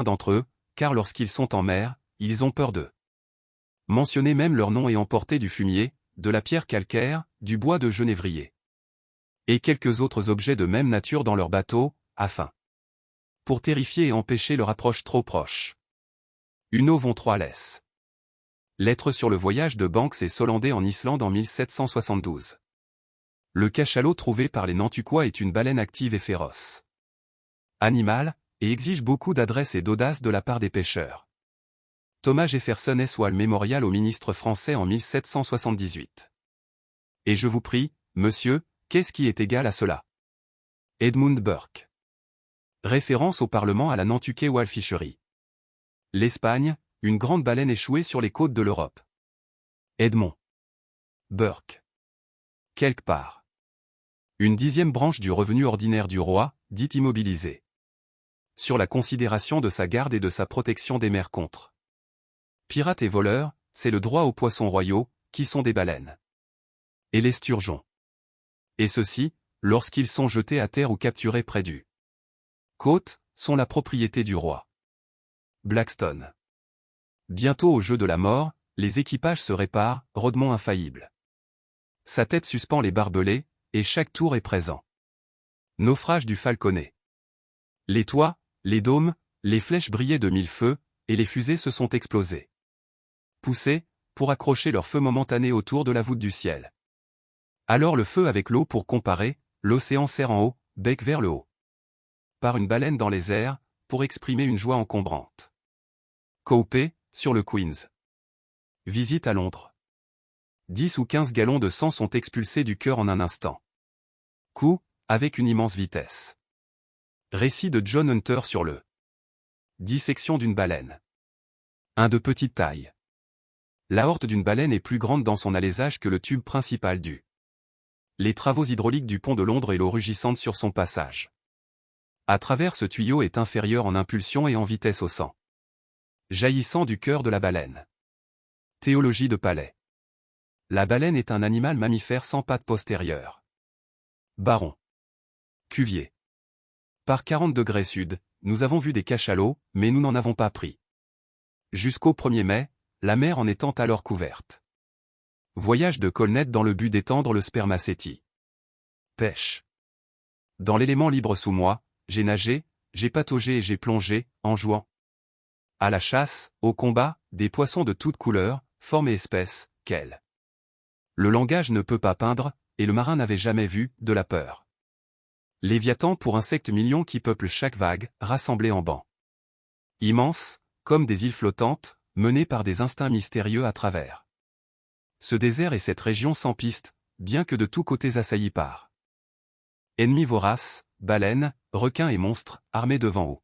d'entre eux, car lorsqu'ils sont en mer, ils ont peur d'eux. Mentionner même leur nom et emporter du fumier, de la pierre calcaire, du bois de genévrier. Et quelques autres objets de même nature dans leur bateau, afin. Pour terrifier et empêcher leur approche trop proche. Uno von Troilès. Lettre sur le voyage de Banks et Solander en Islande en 1772. Le cachalot trouvé par les Nantukois est une baleine active et féroce. Animal, et exige beaucoup d'adresse et d'audace de la part des pêcheurs. Thomas Jefferson Eswall Mémorial au ministre français en 1778. Et je vous prie, monsieur, qu'est-ce qui est égal à cela? Edmund Burke. Référence au Parlement à la Nantucket Whale Fishery. L'Espagne, une grande baleine échouée sur les côtes de l'Europe. Edmond Burke. Quelque part. Une 10e branche du revenu ordinaire du roi, dit immobilisée. Sur la considération de sa garde et de sa protection des mers contre pirates et voleurs, c'est le droit aux poissons royaux, qui sont des baleines. Et les sturgeons. Et ceux-ci, lorsqu'ils sont jetés à terre ou capturés près du côte, sont la propriété du roi. Blackstone. Bientôt au jeu de la mort, les équipages se réparent, Rodemont infaillible. Sa tête suspend les barbelés, et chaque tour est présent. Naufrage du Falconet. Les toits, les dômes, les flèches brillaient de mille feux, et les fusées se sont explosées. Poussées, pour accrocher leur feu momentané autour de la voûte du ciel. Alors le feu avec l'eau pour comparer, l'océan serre en haut, bec vers le haut. Par une baleine dans les airs, pour exprimer une joie encombrante. Cowpé, sur le Queens. Visite à Londres. 10 ou 15 gallons de sang sont expulsés du cœur en un instant. Coup, avec une immense vitesse. Récit de John Hunter sur le dissection d'une baleine. Un de petite taille. La horte d'une baleine est plus grande dans son alésage que le tube principal du. Les travaux hydrauliques du pont de Londres et l'eau rugissante sur son passage. À travers ce tuyau est inférieur en impulsion et en vitesse au sang. Jaillissant du cœur de la baleine. Théologie de Palais. La baleine est un animal mammifère sans pattes postérieures. Baron. Cuvier. Par 40 degrés sud, nous avons vu des cachalots, mais nous n'en avons pas pris. Jusqu'au 1er mai, la mer en étant alors couverte. Voyage de Colnette dans le but d'étendre le spermacétie. Pêche. Dans l'élément libre sous moi, j'ai nagé, j'ai pataugé et j'ai plongé, en jouant. À la chasse, au combat, des poissons de toutes couleurs, formes et espèces, quels. Le langage ne peut pas peindre, et le marin n'avait jamais vu, de la peur. Léviathan pour insectes millions qui peuplent chaque vague, rassemblés en bancs. Immenses, comme des îles flottantes, menées par des instincts mystérieux à travers. Ce désert et cette région sans piste, bien que de tous côtés assaillis par ennemis voraces, baleines, requins et monstres, armés devant haut.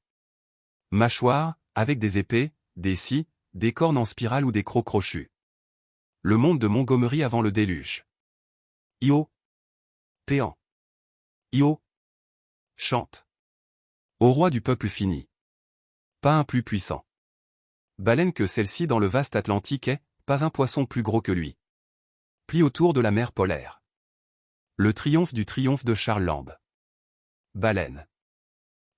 Mâchoires, avec des épées, des scies, des cornes en spirale ou des crocs crochus. Le monde de Montgomery avant le déluge. Io. Péant. Io. Chante. Au roi du peuple fini. Pas un plus puissant. Baleine que celle-ci dans le vaste Atlantique est, pas un poisson plus gros que lui. Plie autour de la mer polaire. Le triomphe du triomphe de Charles Lamb. Baleine.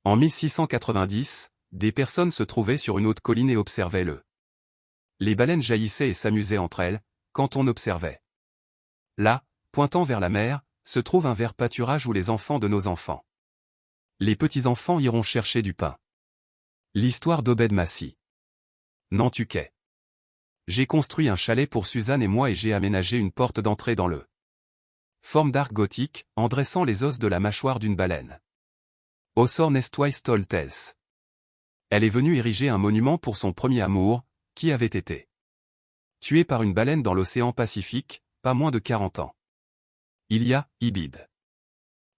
En 1690, des personnes se trouvaient sur une haute colline et observaient le. Les baleines jaillissaient et s'amusaient entre elles, quand on observait. Là, pointant vers la mer, se trouve un vert pâturage où les enfants de nos enfants. Les petits-enfants iront chercher du pain. L'histoire d'Obed Massy. Nantucket. J'ai construit un chalet pour Suzanne et moi et j'ai aménagé une porte d'entrée dans le forme d'arc gothique, en dressant les os de la mâchoire d'une baleine. Osor Nestwise Tall Tales. Elle est venue ériger un monument pour son premier amour, qui avait été tué par une baleine dans l'océan Pacifique, pas moins de 40 ans. Il y a, Ibid.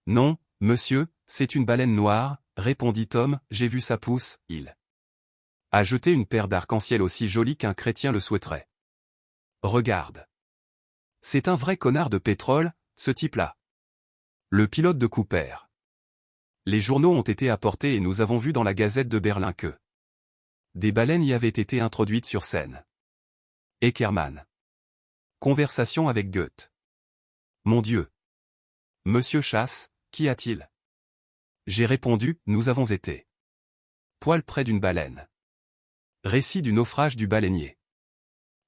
Non, monsieur, c'est une baleine noire, répondit Tom, j'ai vu sa pousse, il a jeté une paire d'arc-en-ciel aussi jolie qu'un chrétien le souhaiterait. Regarde. C'est un vrai connard de pétrole, ce type-là. Le pilote de Cooper. Les journaux ont été apportés et nous avons vu dans la Gazette de Berlin que des baleines y avaient été introduites sur scène. Eckermann. Conversation avec Goethe. Mon Dieu. Monsieur Chasse, qu'y a-t-il? J'ai répondu, nous avons été poil près d'une baleine. Récit du naufrage du baleinier.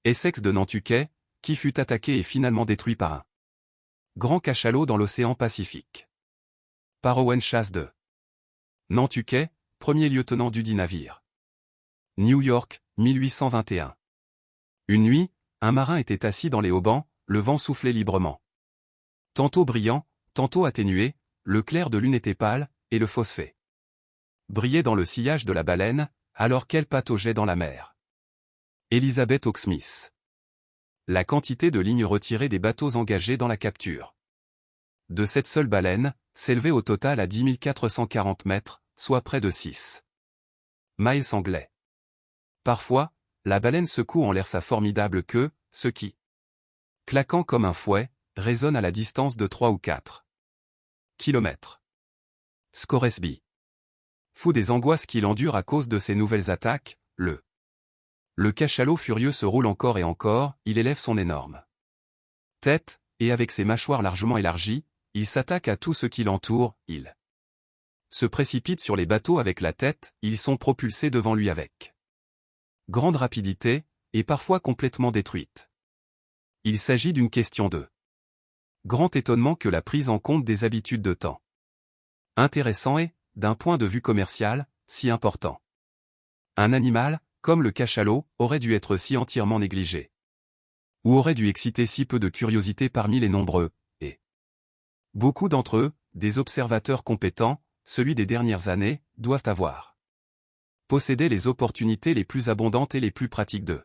Essex de Nantucket, qui fut attaqué et finalement détruit par un grand cachalot dans l'océan Pacifique. Par Owen Chase de Nantucket, premier lieutenant dudit navire. New York, 1821. Une nuit, un marin était assis dans les haubans, le vent soufflait librement. Tantôt brillant, tantôt atténué, le clair de lune était pâle, et le phosphé brillait dans le sillage de la baleine, alors qu'elle pataugeait dans la mer. Elizabeth Hawke-Smith. La quantité de lignes retirées des bateaux engagés dans la capture de cette seule baleine s'élevait au total à 10 440 mètres, soit près de 6 miles anglais. Parfois, la baleine secoue en l'air sa formidable queue, ce qui, claquant comme un fouet, résonne à la distance de 3 ou 4 kilomètres. Scoresby. Fou des angoisses qu'il endure à cause de ces nouvelles attaques, le cachalot furieux se roule encore et encore, il élève son énorme tête, et avec ses mâchoires largement élargies, il s'attaque à tout ce qui l'entoure, il se précipite sur les bateaux avec la tête, ils sont propulsés devant lui avec grande rapidité, et parfois complètement détruite. Il s'agit d'une question de grand étonnement que la prise en compte des habitudes de temps intéressant et, d'un point de vue commercial, si important. Un animal, comme le cachalot, aurait dû être si entièrement négligé. Ou aurait dû exciter si peu de curiosité parmi les nombreux, et beaucoup d'entre eux, des observateurs compétents, celui des dernières années, doivent avoir possédé les opportunités les plus abondantes et les plus pratiques de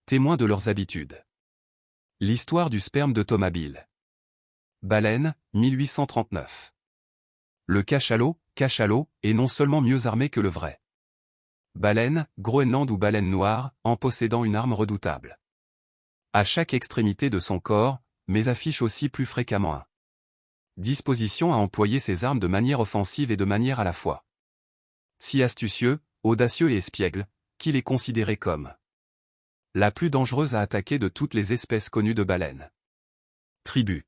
témoins de leurs habitudes. L'histoire du sperme de Thomas Bill. Baleine, 1839. Le cachalot, est non seulement mieux armé que le vrai baleine, Groenland ou baleine noire, en possédant une arme redoutable à chaque extrémité de son corps, mais affiche aussi plus fréquemment un disposition à employer ses armes de manière offensive et de manière à la fois si astucieux, audacieux et espiègle, qu'il est considéré comme la plus dangereuse à attaquer de toutes les espèces connues de baleines. Tribu.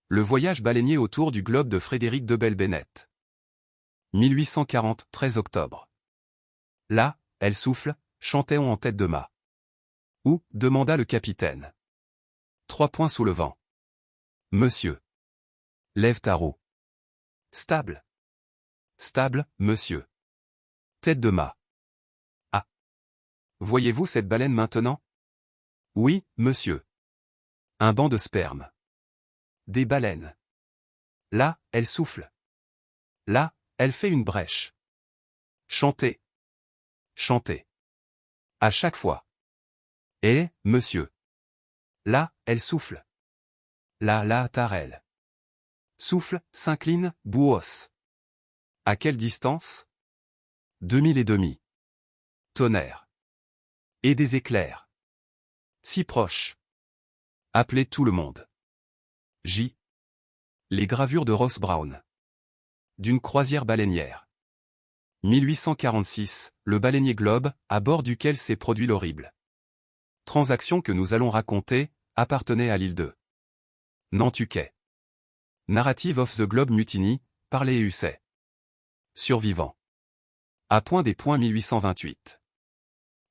Le voyage baleinier autour du globe de Frédéric de Bell-Bennett. 1840, 13 octobre. Là, elle souffle, chantait-on en tête de mât. Où, demanda le capitaine. 3 points sous le vent. Monsieur. Lève ta roue. Stable. Stable, monsieur. Tête de mât. Ah. Voyez-vous cette baleine maintenant? Oui, monsieur. Un banc de sperme. Des baleines. Là, elle souffle. Là, elle fait une brèche. Chantez. Chantez. À chaque fois. Eh, monsieur. Là, elle souffle. Là, tarelle. Souffle, s'incline, bouos. À quelle distance? 2000 et demi. Tonnerre. Et des éclairs. Si proches. Appelez tout le monde. J. Les gravures de Ross Brown. D'une croisière baleinière. 1846, le baleinier Globe, à bord duquel s'est produit l'horrible transaction que nous allons raconter, appartenait à l'île de Nantucket. Narrative of the Globe Mutiny, par les Husset. Survivant. À point des points 1828.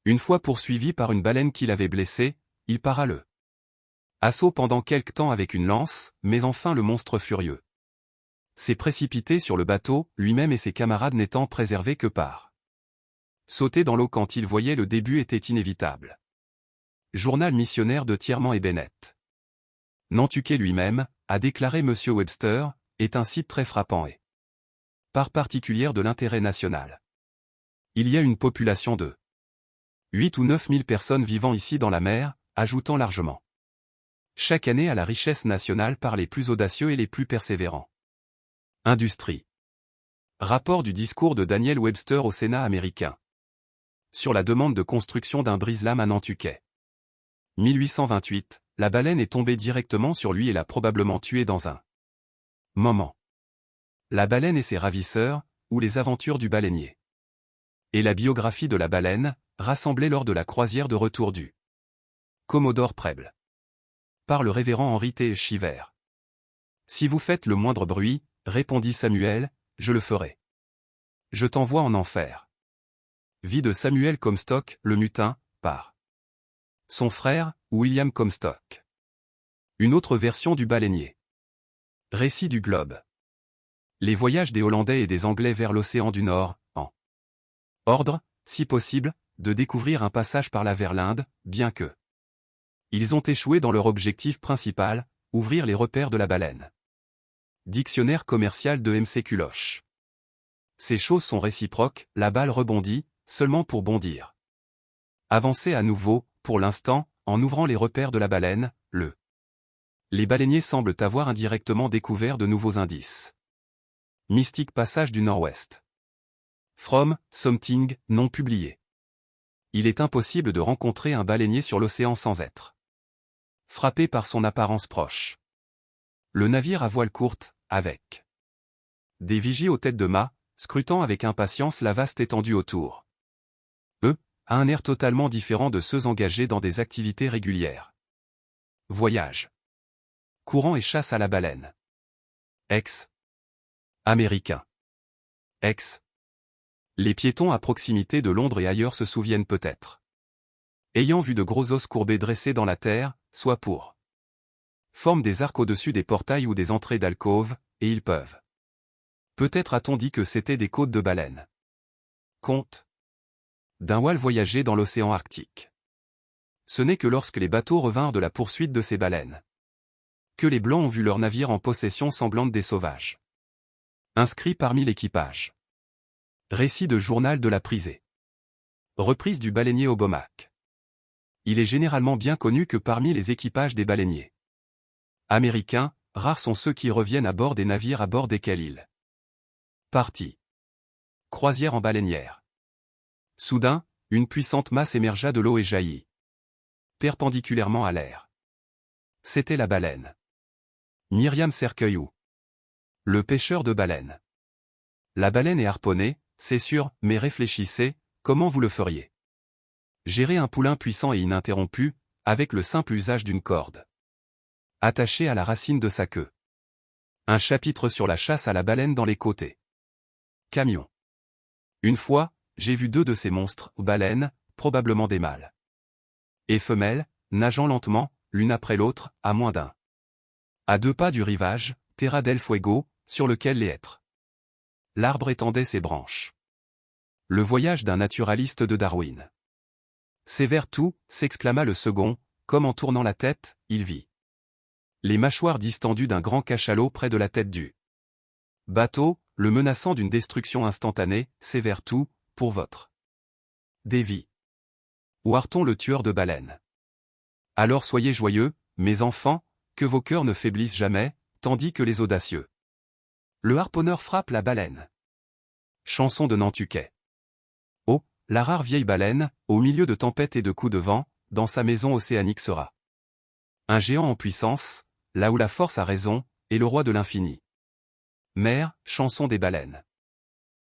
Une fois poursuivi par une baleine qui l'avait blessé, il para le assaut pendant quelque temps avec une lance, mais enfin le monstre furieux s'est précipité sur le bateau, lui-même et ses camarades n'étant préservés que par sauter dans l'eau quand il voyait le début était inévitable. Journal missionnaire de Thierman et Bennett. Nantucket lui-même, a déclaré M. Webster, est un site très frappant et par particulière de l'intérêt national. Il y a une population de 8 ou 9 000 personnes vivant ici dans la mer, ajoutant largement chaque année à la richesse nationale par les plus audacieux et les plus persévérants. Industrie. Rapport du discours de Daniel Webster au Sénat américain. Sur la demande de construction d'un brise-lames à Nantucket. 1828, la baleine est tombée directement sur lui et l'a probablement tué dans un moment. La baleine et ses ravisseurs, ou les aventures du baleinier. Et la biographie de la baleine, rassemblée lors de la croisière de retour du Commodore Preble. Par le révérend Henry T. Shiver. Si vous faites le moindre bruit, répondit Samuel, je le ferai. Je t'envoie en enfer. Vie de Samuel Comstock, le mutin, par son frère, William Comstock. Une autre version du baleinier. Récit du globe. Les voyages des Hollandais et des Anglais vers l'océan du Nord, en ordre, si possible, de découvrir un passage par là vers l'Inde, bien que ils ont échoué dans leur objectif principal, ouvrir les repères de la baleine. Dictionnaire commercial de M.C. Culoche. Ces choses sont réciproques, la balle rebondit, seulement pour bondir. Avancez à nouveau, pour l'instant, en ouvrant les repères de la baleine, les baleiniers semblent avoir indirectement découvert de nouveaux indices. Mystique passage du Nord-Ouest. From, Something, non publié. Il est impossible de rencontrer un baleinier sur l'océan sans être frappé par son apparence proche. Le navire à voile courte, avec des vigies aux têtes de mât, scrutant avec impatience la vaste étendue autour. A un air totalement différent de ceux engagés dans des activités régulières. Voyage. Courant et chasse à la baleine. Américain. Les piétons à proximité de Londres et ailleurs se souviennent peut-être. Ayant vu de gros os courbés dressés dans la terre, soit pour forme des arcs au-dessus des portails ou des entrées d'alcôves, et ils peuvent. Peut-être a-t-on dit que c'étaient des côtes de baleines. Conte d'un whale voyager dans l'océan Arctique. Ce n'est que lorsque les bateaux revinrent de la poursuite de ces baleines que les Blancs ont vu leur navire en possession sanglante des sauvages. Inscrit parmi l'équipage. Récit de journal de la prisée. Reprise du baleinier Obomac. Il est généralement bien connu que parmi les équipages des baleiniers américains, rares sont ceux qui reviennent à bord des navires à bord desquels ils partis. Croisière en baleinière. Soudain, une puissante masse émergea de l'eau et jaillit perpendiculairement à l'air. C'était la baleine. Myriam Cercueil-ou le pêcheur de baleines. La baleine est harponnée, c'est sûr, mais réfléchissez, comment vous le feriez? Gérer un poulain puissant et ininterrompu, avec le simple usage d'une corde attachée à la racine de sa queue. Un chapitre sur la chasse à la baleine dans les côtés. Camion. Une fois, j'ai vu deux de ces monstres, baleines, probablement des mâles et femelles, nageant lentement, l'une après l'autre, à moins d'un. À 2 pas du rivage, Terra del Fuego, sur lequel les hêtres. L'arbre étendait ses branches. Le voyage d'un naturaliste de Darwin. C'est vers tout, s'exclama le second, comme en tournant la tête, il vit les mâchoires distendues d'un grand cachalot près de la tête du bateau, le menaçant d'une destruction instantanée, c'est vers tout, pour votre dévie. Wharton le tueur de baleines. Alors soyez joyeux, mes enfants, que vos cœurs ne faiblissent jamais, tandis que les audacieux. Le harponneur frappe la baleine. Chanson de Nantucket. Oh, la rare vieille baleine, au milieu de tempêtes et de coups de vent, dans sa maison océanique sera un géant en puissance, là où la force a raison, et le roi de l'infini. Mère, chanson des baleines.